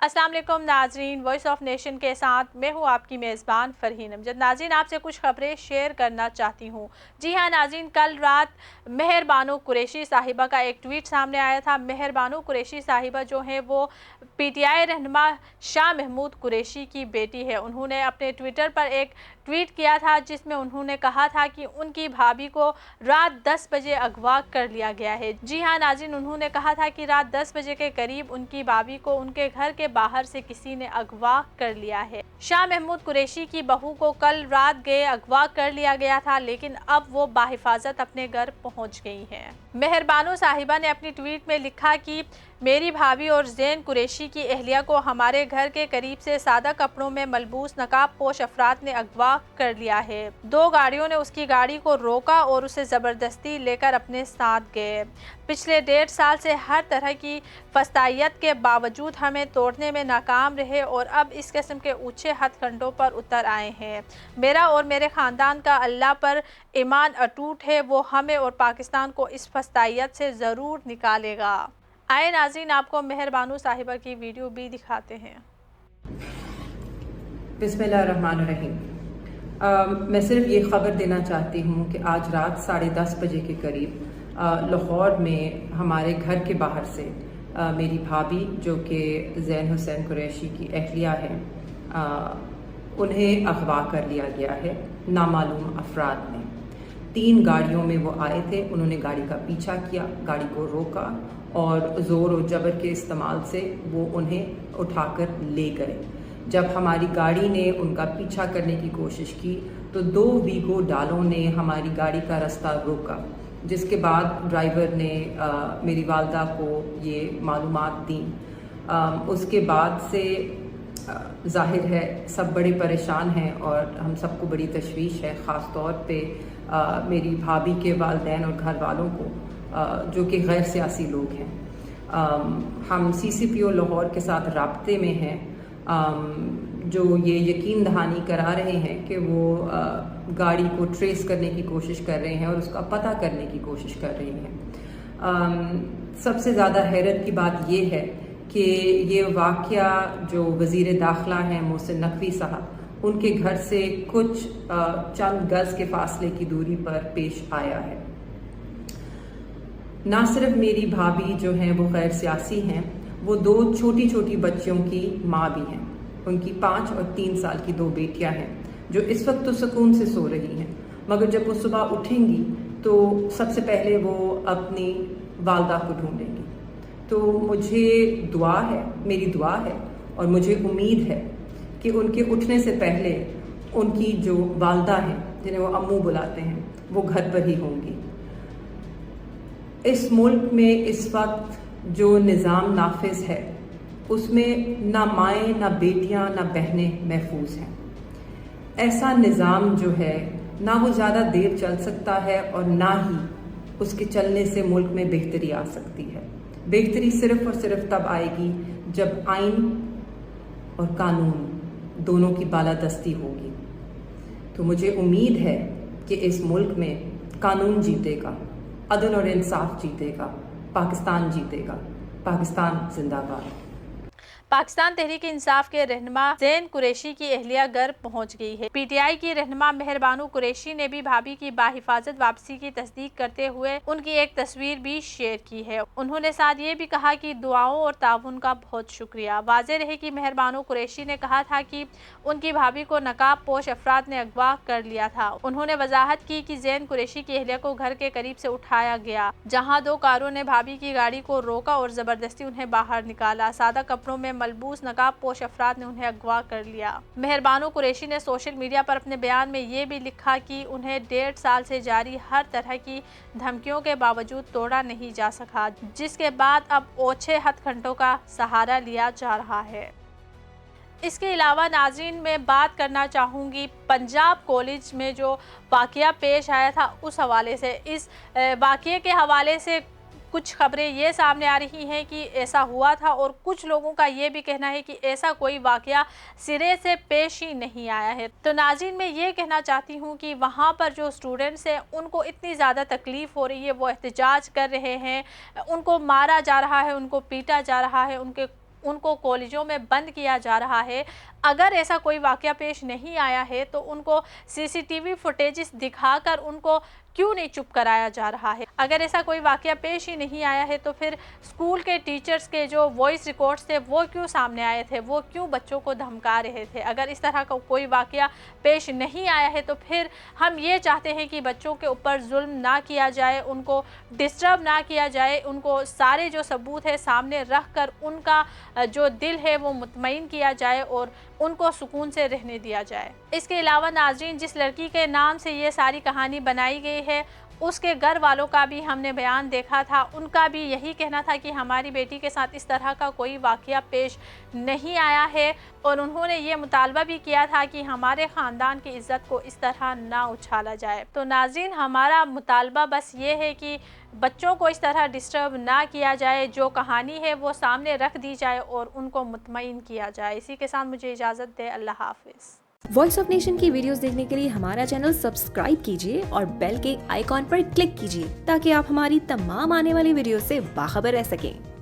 अस्सलाम वालेकुम नाजरीन, वॉइस ऑफ नेशन के साथ मैं हूँ आपकी मेज़बान फ़रहीन अमजद। नाजरीन, आपसे कुछ ख़बरें शेयर करना चाहती हूँ। जी हाँ नाजरीन, कल रात मेहर बानो कुरैशी साहिबा का एक ट्वीट सामने आया था। मेहर बानो कुरैशी साहिबा जो है वो पीटीआई रहनुमा शाह महमूद कुरैशी की बेटी है। उन्होंने अपने ट्विटर पर एक ट्वीट किया था जिसमें उन्होंने कहा था कि उनकी भाभी को रात 10 बजे अगवा कर लिया गया है। जी हाँ नाज़रीन, उन्होंने कहा था कि रात 10 बजे के करीब उनकी भाभी को उनके घर के बाहर से किसी ने अगवा कर लिया है। शाह महमूद कुरैशी की बहू को कल रात गए अगवा कर लिया गया था, लेकिन अब वो बाहिफाजत अपने घर पहुंच गई हैं। मेहर बानो साहिबा ने अपनी ट्वीट में लिखा कि मेरी भाभी और ज़ैन कुरैशी की अहलिया को हमारे घर के करीब से सादा कपड़ों में मलबूस नकाब पोश अफराद ने अगवा कर लिया है। 2 गाड़ियों ने उसकी गाड़ी को रोका और उसे ज़बरदस्ती लेकर अपने साथ गए। पिछले 1.5 साल से हर तरह की फस्तायत के बावजूद हमें तोड़ने में नाकाम रहे और अब इस किस्म के ऊंचे हथकंडों पर उतर आए हैं। मेरा और मेरे ख़ानदान का अल्लाह पर ईमान अटूट है, वो हमें और पाकिस्तान को इस फस्तायत से ज़रूर निकालेगा। आए नाज़रीन, आपको मेहर बानो साहिबा की वीडियो भी दिखाते हैं। बिस्मिल्लाहिर्रहमानिर्रहीम। मैं सिर्फ ये ख़बर देना चाहती हूँ कि आज रात 10:30 बजे के करीब लाहौर में हमारे घर के बाहर से मेरी भाभी जो कि ज़ैन हुसैन कुरैशी की अहलिया हैं, उन्हें अगवा कर लिया गया है नामालूम अफराद ने। 3 गाड़ियों में वो आए थे। उन्होंने गाड़ी का पीछा किया, गाड़ी को रोका और ज़ोर और जबर के इस्तेमाल से वो उन्हें उठाकर ले गए। जब हमारी गाड़ी ने उनका पीछा करने की कोशिश की तो 2 वीगो डालों ने हमारी गाड़ी का रास्ता रोका, जिसके बाद ड्राइवर ने मेरी वालदा को ये मालूमात दी। उसके बाद से ज़ाहिर है सब बड़े परेशान हैं और हम सबको बड़ी तशवीश है, ख़ास तौर पे मेरी भाभी के वालिदैन और घर वालों को, जो कि गैर सियासी लोग हैं। हम CCPO लाहौर के साथ राब्ते में हैं, जो ये यकीन दहानी करा रहे हैं कि वो गाड़ी को ट्रेस करने की कोशिश कर रहे हैं और उसका पता करने की कोशिश कर रहे हैं। सबसे ज़्यादा हैरत की बात ये है कि ये वाक़या जो वज़ीर दाखिला हैं मोहसिन नकवी साहब, उनके घर से कुछ चंद गज़ के फासले की दूरी पर पेश आया है। ना सिर्फ मेरी भाभी जो हैं वो गैर सियासी हैं, वो 2 छोटी छोटी बच्चियों की माँ भी हैं। उनकी 5 और 3 साल की 2 बेटियां हैं जो इस वक्त तो सुकून से सो रही हैं, मगर जब वो सुबह उठेंगी तो सबसे पहले वो अपनी वालदा को ढूंढेंगी। तो मुझे दुआ है, मेरी दुआ है और मुझे उम्मीद है कि उनके उठने से पहले उनकी जो वालदा हैं, जिन्हें वो अम्मू बुलाते हैं, वो घर पर ही होंगी। इस मुल्क में इस वक्त जो निज़ाम नाफिज है उसमें ना माएँ, ना बेटियां, ना बहनें महफूज हैं। ऐसा निज़ाम जो है ना वो ज़्यादा देर चल सकता है और ना ही उसके चलने से मुल्क में बेहतरी आ सकती है। बेहतरी सिर्फ और सिर्फ तब आएगी जब आइन और कानून दोनों की बालादस्ती होगी। तो मुझे उम्मीद है कि इस मुल्क में कानून जीतेगा, अदल और इंसाफ जीतेगा, पाकिस्तान जीतेगा। पाकिस्तान जिंदाबाद। पाकिस्तान तहरीक इंसाफ के रहनुमा ज़ैन कुरैशी की अहलिया घर पहुंच गई है। पीटीआई की रहनुमा मेहर बानो कुरैशी ने भी भाभी की बाहिफाजत वापसी की तस्दीक करते हुए उनकी एक तस्वीर भी शेयर की है। उन्होंने साथ ये भी कहा कि दुआओं और ताउन का बहुत शुक्रिया। वाज़ेह रहे कि मेहर बानो कुरैशी ने कहा था कि उनकी भाभी को नकाब पोश अफराद ने अगवा कर लिया था। उन्होंने वजाहत की कि ज़ैन कुरैशी की अहलिया को घर के करीब से उठाया गया, जहाँ 2 कारों ने भाभी की गाड़ी को रोका और ज़बरदस्ती उन्हें बाहर निकाला। सादा कपड़ों में मलबूस नकाब पोश अफराद ने उन्हें अगवा कर लिया। मेहर बानो कुरैशी ने सोशल मीडिया पर अपने बयान में ये भी लिखा कि उन्हें 1.5 साल से जारी हर तरह की धमकियों के बावजूद तोड़ा नहीं जा सका, जिसके बाद अब ओछे हथकंडों का सहारा लिया जा रहा है। इसके अलावा नाज़रीन मैं बात करना चाहूँगी पंजाब कॉलेज में जो वाक़या पेश आया था उस हवाले से। इस वाक़ये के हवाले से कुछ खबरें ये सामने आ रही हैं कि ऐसा हुआ था और कुछ लोगों का ये भी कहना है कि ऐसा कोई वाक़या सिरे से पेश ही नहीं आया है। तो नाज़रीन मैं ये कहना चाहती हूँ कि वहाँ पर जो स्टूडेंट्स हैं उनको इतनी ज़्यादा तकलीफ़ हो रही है, वो एहतजाज कर रहे हैं, उनको मारा जा रहा है, उनको पीटा जा रहा है, उनके उनको कॉलेजों में बंद किया जा रहा है। अगर ऐसा कोई वाक़या पेश नहीं आया है तो उनको सीसीटीवी फुटेजेस दिखाकर उनको क्यों नहीं चुप कराया जा रहा है? अगर ऐसा कोई वाक़या पेश ही नहीं आया है तो फिर स्कूल के टीचर्स के जो वॉइस रिकॉर्ड्स थे वो क्यों सामने आए थे? वो क्यों बच्चों को धमका रहे थे? अगर इस तरह का कोई वाक़या पेश नहीं आया है तो फिर हम ये चाहते हैं कि बच्चों के ऊपर जुल्म ना किया जाए, उनको डिस्टर्ब ना किया जाए, उनको सारे जो सबूत है सामने रख कर उनका जो दिल है वो मुतमईन किया जाए और उनको सुकून से रहने दिया जाए। इसके अलावा नाज़रीन, जिस लड़की के नाम से ये सारी कहानी बनाई गई है उसके घर वालों का भी हमने बयान देखा था। उनका भी यही कहना था कि हमारी बेटी के साथ इस तरह का कोई वाक़या पेश नहीं आया है और उन्होंने ये मुतालबा भी किया था कि हमारे ख़ानदान की इज़्ज़त को इस तरह ना उछाला जाए। तो नाज़रीन, हमारा मुतालबा बस ये है कि बच्चों को इस तरह डिस्टर्ब ना किया जाए, जो कहानी है वो सामने रख दी जाए और उनको मुतमईन किया जाए। इसी के साथ मुझे इजाज़त दे, अल्लाह हाफ़िज़। वॉइस ऑफ नेशन की वीडियोस देखने के लिए हमारा चैनल सब्सक्राइब कीजिए और बेल के आइकॉन पर क्लिक कीजिए ताकि आप हमारी तमाम आने वाली वीडियो से बाखबर रह सकें।